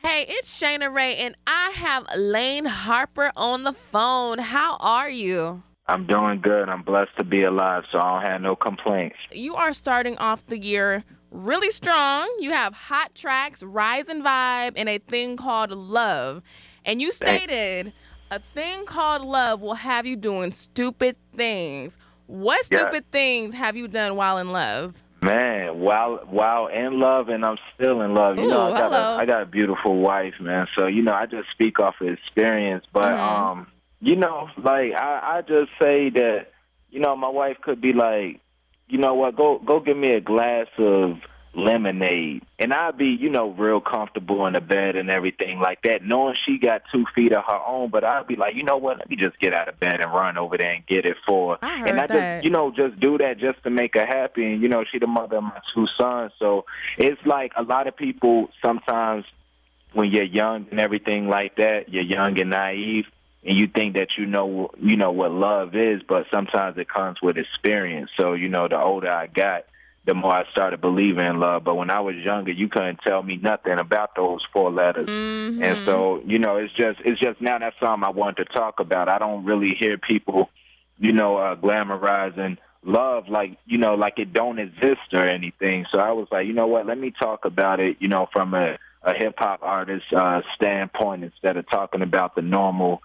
Hey, it's CheyNaRey, and I have Layne Harper on the phone. How are you? I'm doing good. I'm blessed to be alive, so I don't have no complaints. You are starting off the year really strong. You have hot tracks, Rise and Vibe, and a thing called Love. And you Thank stated a thing called Love will have you doing stupid things. What yeah, stupid things have you done while in love? man. While in love, and I'm still in love. Ooh, I hello. got a beautiful wife, man. So I just speak off of experience. But Mm-hmm. like I just say that my wife could be like, you know what, go give me a glass of lemonade, and I'd be real comfortable in the bed and everything like that, knowing she got 2 feet of her own. But I'd be like, you know what, let me just get out of bed and run over there and get it for her. I And heard I just that. just do that just to make her happy. And she the mother of my 2 sons, so it's like a lot of people sometimes when you're young and everything like that, you're young and naive, and you think that you know what love is, but sometimes it comes with experience. So the older I got, the more I started believing in love. But when I was younger, you couldn't tell me nothing about those 4 letters. And Mm-hmm. so it's just now that's something I want to talk about. I don't really hear people glamorizing love like it don't exist or anything. So I was like, you know what, let me talk about it, from a hip hop artist standpoint, instead of talking about the normal,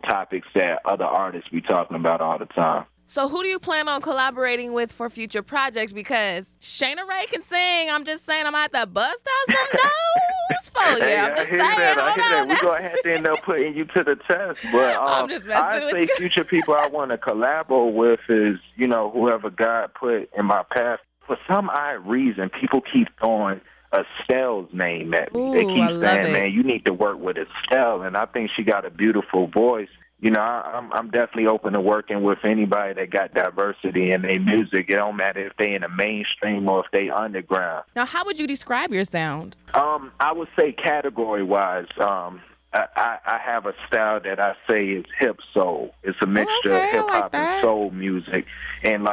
topics that other artists be talking about all the time. So who do you plan on collaborating with for future projects? Because CheyNaRey can sing. I'm just saying I'm at the bust out some nose for you. Hey, I'm I just hear saying. that. I Hold hear that. on We're now. going to have to end up putting you to the test. But I'm just messing I with say you. future people I want to collaborate with is, whoever God put in my path. For some odd reason, people keep throwing Estelle's name at me. They Ooh, keep I love saying, it. man, you need to work with Estelle. And I think she got a beautiful voice. I'm definitely open to working with anybody that got diversity in their music. It don't matter if they in the mainstream or if they underground. Now, how would you describe your sound? I would say category-wise, I have a style that I say is hip soul. It's a Oh, mixture of okay, I like hip-hop and that. soul music. And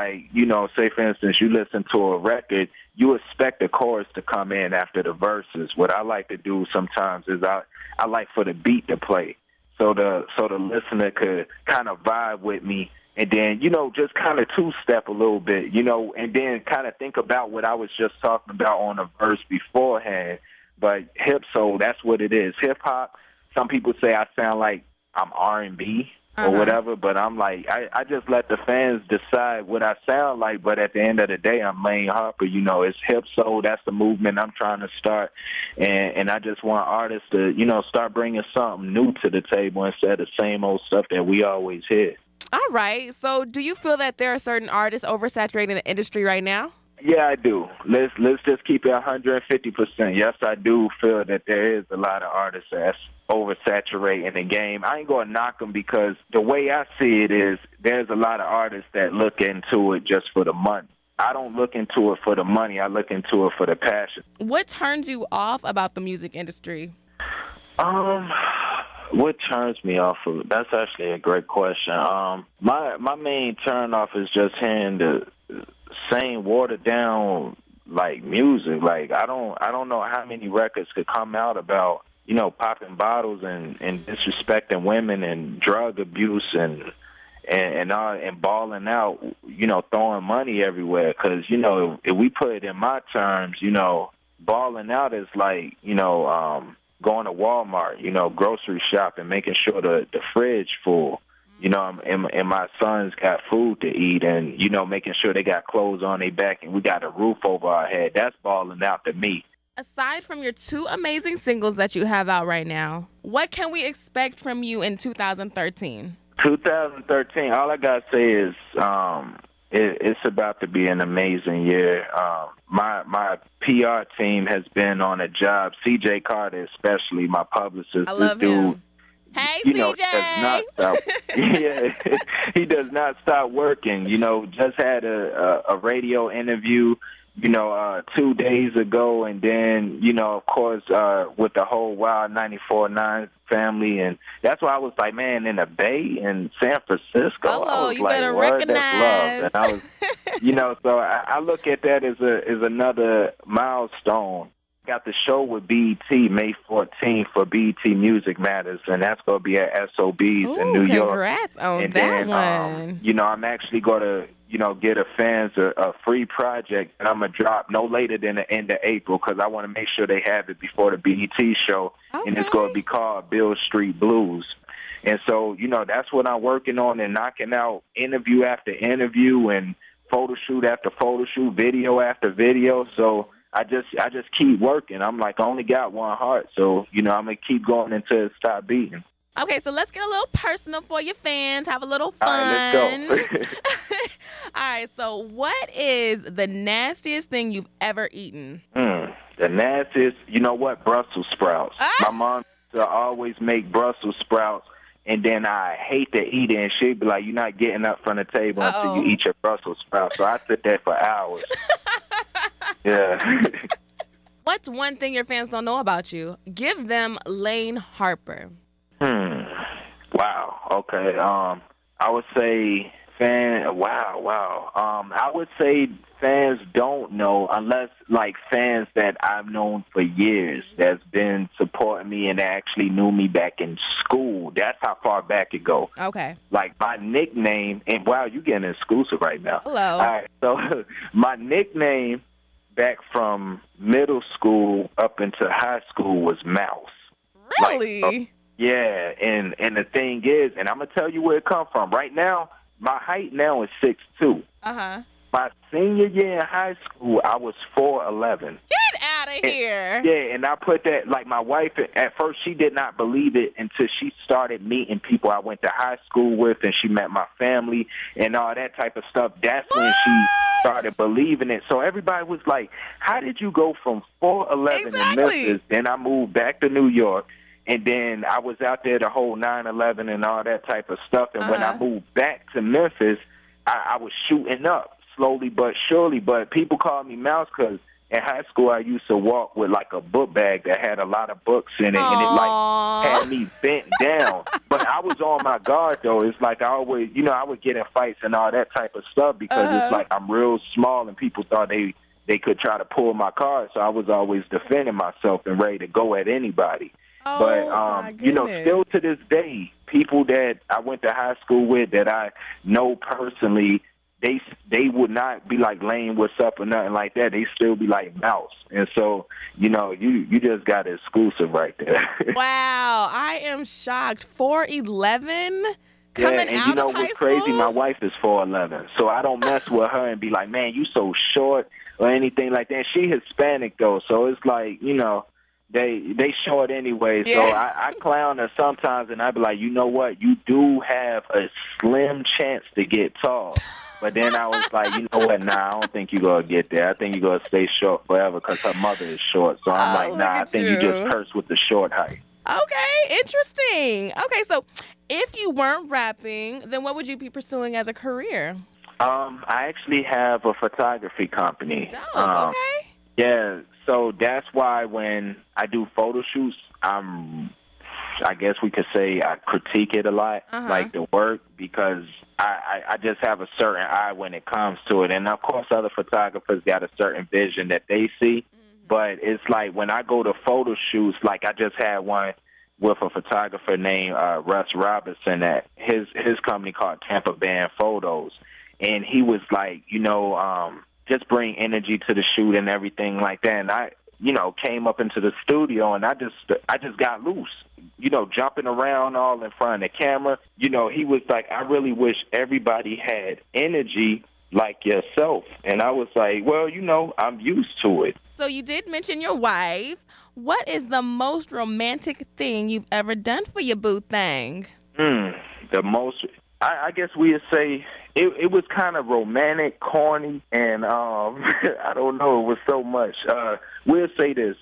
say for instance, you listen to a record, you expect the chorus to come in after the verses. What I like to do sometimes is I like for the beat to play. So the listener could kind of vibe with me, and then just kind of two-step a little bit, and then kind of think about what I was just talking about on a verse beforehand. But hip soul, that's what it is. Hip hop. Some people say I sound like I'm R&B or whatever, but I'm like I just let the fans decide what I sound like. But at the end of the day, I'm Layne Harper. It's hip soul. That's the movement I'm trying to start, and I just want artists to start bringing something new to the table instead of the same old stuff that we always hear. All right. So, do you feel that there are certain artists oversaturating the industry right now? Yeah, I do. Let's just keep it 150%. Yes, I do feel that there is a lot of artists that's oversaturating the game. I ain't gonna knock them, because the way I see it is there's a lot of artists that look into it just for the money. I don't look into it for the money. I look into it for the passion. What turns you off about the music industry? Um, what turns me off of it? That's actually a great question. My main turn off is just hearing the same watered down like music. Like I don't know how many records could come out about popping bottles and disrespecting women and drug abuse and balling out, throwing money everywhere. Because if we put it in my terms, balling out is like going to Walmart, grocery shopping, making sure the fridge full. And my sons got food to eat, and making sure they got clothes on their back and we got a roof over our head. That's balling out to me. Aside from your 2 amazing singles that you have out right now, what can we expect from you in 2013? 2013, all I gotta say is it's about to be an amazing year. My PR team has been on a job. CJ Carter, especially my publicist. I This love dude, him. Hey, he does not CJ. stop. Yeah, he does not stop working. Just had a radio interview, 2 days ago, and then, of course, with the whole Wild 94.9 family, and that's why I was like, man, in the Bay in San Francisco, Hello, I was you like, better what? recognize. That's love, and I was, so I look at that as another milestone got the show with BET May 14th for BET Music Matters, and that's going to be at SOBs in New York. Congrats on and that then, one. You know, I'm actually going to, you know, get a fans a free project, and I'm going to drop no later than the end of April because I want to make sure they have it before the BET show, and it's going to be called Bill Street Blues. And so, you know, that's what I'm working on and knocking out interview after interview and photo shoot after photo shoot, video after video. So I just keep working. I'm like, I only got one heart. So, you know, I'm going to keep going until it stops beating. Okay, so let's get a little personal for your fans. Have a little fun. All right, let's go. All right, so what is the nastiest thing you've ever eaten? The nastiest, you know what? Brussels sprouts. My mom used to always make Brussels sprouts. And then I hate to eat it, and she'd be like, you're not getting up from the table until you eat your Brussels sprouts. So I sit there for hours. Yeah. What's one thing your fans don't know about you? Give them Layne Harper. Wow. Okay. I would say I would say fans don't know unless, like, fans that I've known for years that's been supporting me and actually knew me back in school. That's how far back it goes. Okay. Like, my nickname, and wow, you getting exclusive right now. Hello. All right. So my nickname back from middle school up into high school was Mouse. Really? Yeah, and the thing is, and I'm going to tell you where it come from. Right now, my height now is 6'2". Uh-huh. My senior year in high school, I was 4'11". Get out of here. Yeah, and I put that, like, my wife, at first, she did not believe it until she started meeting people I went to high school with, and she met my family and all that type of stuff. That's when she started believing it. So everybody was like, how did you go from 4'11" in Memphis, then I moved back to New York, and then I was out there the whole 9/11 and all that type of stuff. And when I moved back to Memphis, I was shooting up slowly but surely. But people called me Mouse because in high school I used to walk with like a book bag that had a lot of books in it, and it like had me bent down. But I was on my guard though. It's like I always, you know, I would get in fights and all that type of stuff because it's like I'm real small and people thought they could try to pull my card. So I was always defending myself and ready to go at anybody. But, you know, still to this day, people that I went to high school with that I know personally, they would not be like Layne, what's up, or nothing like that. They still be like Mouse. And so, you know, you just got an exclusive right there. Wow, I am shocked. 4'11"? Coming and out you know of high what's crazy? school? My wife is 4'11", so I don't mess with her and be like, man, you so short or anything like that. She Hispanic, though, so it's like, you know, they short anyway, so I clown her sometimes, and I be like, you know what, you do have a slim chance to get tall. But then I was like, you know what, nah, I don't think you're going to get there. I think you're going to stay short forever because her mother is short. So I'm like, nah, I think you just cursed with the short height. Okay, interesting. Okay, so if you weren't rapping, then what would you be pursuing as a career? I actually have a photography company. Dope, okay. Yeah, so that's why when I do photo shoots, I guess we could say I critique it a lot, like the work, because I just have a certain eye when it comes to it. And, of course, other photographers got a certain vision that they see. But it's like when I go to photo shoots, like I just had one with a photographer named Russ Robinson at his company called Tampa Band Photos. And he was like, you know, just bring energy to the shoot and everything like that. And I, you know, came up into the studio and I just got loose, you know, jumping around all in front of the camera. You know, he was like, I really wish everybody had energy like yourself. And I was like, well, you know, I'm used to it. So you did mention your wife. What is the most romantic thing you've ever done for your boo thing? The most, I guess we would say it was kind of romantic, corny, and I don't know, it was so much. We'll say this,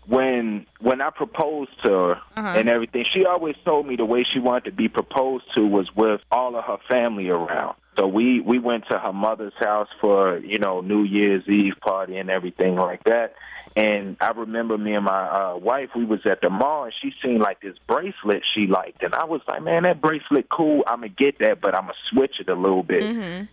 when I proposed to her and everything, she always told me the way she wanted to be proposed to was with all of her family around. So we went to her mother's house for, you know, New Year's Eve party and everything like that. And I remember me and my wife, we was at the mall, and she seen, like, this bracelet she liked. And I was like, man, that bracelet cool. I'm going to get that, but I'm going to switch it a little bit.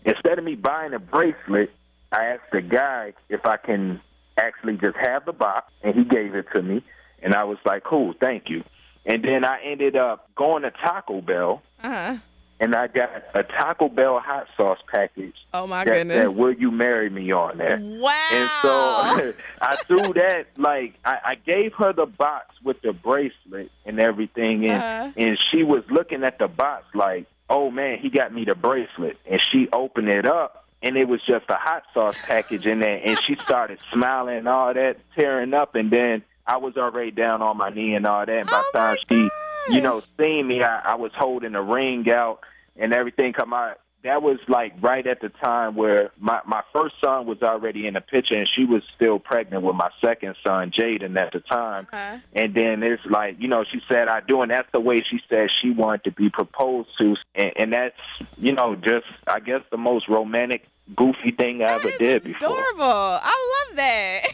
Instead of me buying a bracelet, I asked the guy if I can actually just have the box, and he gave it to me, and I was like, cool, thank you. And then I ended up going to Taco Bell, and I got a Taco Bell hot sauce package. Oh, my that goodness. said, will you marry me on there? Wow. And so I threw that, like, I gave her the box with the bracelet and everything, and she was looking at the box like, oh, man, he got me the bracelet. And she opened it up, and it was just a hot sauce package in there, and she started smiling and all that, tearing up, and then I was already down on my knee and all that. And by the time she, seen me, I was holding the ring out and everything come out. That was like right at the time where my first son was already in the picture, and she was still pregnant with my second son, Jaden, at the time. And then it's like, she said, I do, and that's the way she said she wanted to be proposed to. And that's, just, I guess, the most romantic, goofy thing I ever did before. Adorable. I love that.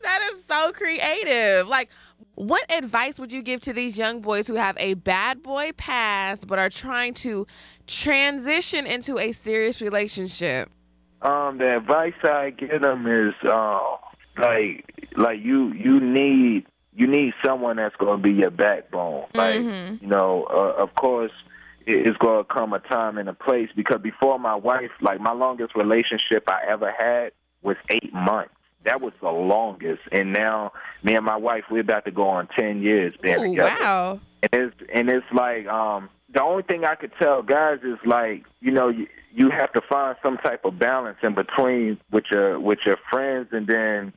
That is so creative. Like, what advice would you give to these young boys who have a bad boy past but are trying to transition into a serious relationship? The advice I give them is you need someone that's going to be your backbone. Of course, it's going to come a time and a place, because before my wife, like, my longest relationship I ever had was 8 months. That was the longest. And now me and my wife, we're about to go on 10 years being together. Wow. And it's like, the only thing I could tell guys is, like, you have to find some type of balance in between with your friends and then,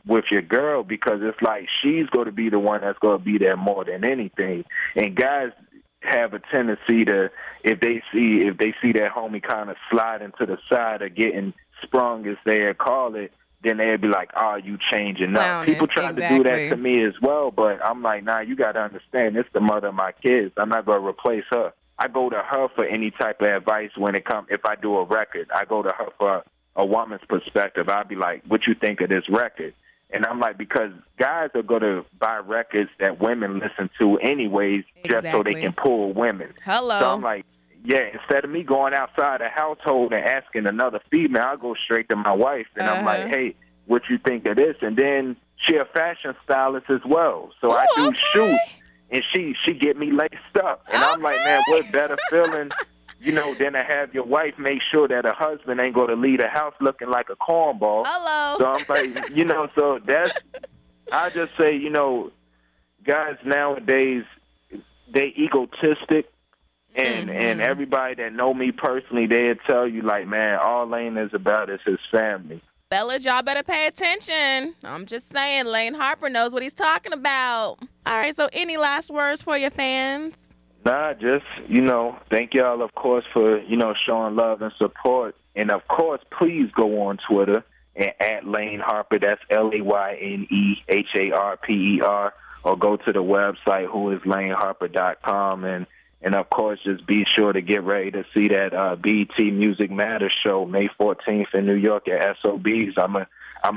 with your girl, because it's like she's going to be the one that's going to be there more than anything. And guys have a tendency to, if they see that homie kind of sliding to the side or getting sprung, as they call it, then they'd be like, oh, you changing up. People try to do that to me as well, but I'm like, nah, you got to understand, it's the mother of my kids. I'm not going to replace her. I go to her for any type of advice when it comes. If I do a record, I go to her for a woman's perspective. I'll be like, what you think of this record? And I'm like, because guys are going to buy records that women listen to anyways, just so they can pull women. Hello. So I'm like, yeah, instead of me going outside the household and asking another female, I'll go straight to my wife, and I'm like, hey, what you think of this? And then she a fashion stylist as well. So I do shoots, and she get me laced up. And I'm like, man, what better feeling, than to have your wife make sure that her husband ain't going to leave the house looking like a cornball. Hello. So I'm like, so that's, I just say, guys nowadays, they egotistic. And everybody that know me personally, they'll tell you, like, man, all Layne is about is his family. Fellas, y'all better pay attention. I'm just saying, Layne Harper knows what he's talking about. All right, so any last words for your fans? Nah, just, thank y'all, of course, for, showing love and support. And, of course, please go on Twitter and at Layne Harper. That's LayneHarper, or go to the website, whoisLayneHarper.com. And, of course, just be sure to get ready to see that BET Music Matters show May 14th in New York at SOB's. I'm a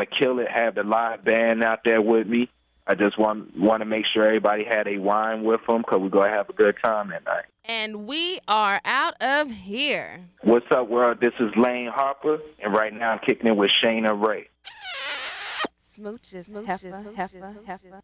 kill it, have the live band out there with me. I just want to make sure everybody had a wine with them, because we're going to have a good time that night. And we are out of here. What's up, world? This is Layne Harper, and right now I'm kicking it with CheyNaRey. Smooches, heifer.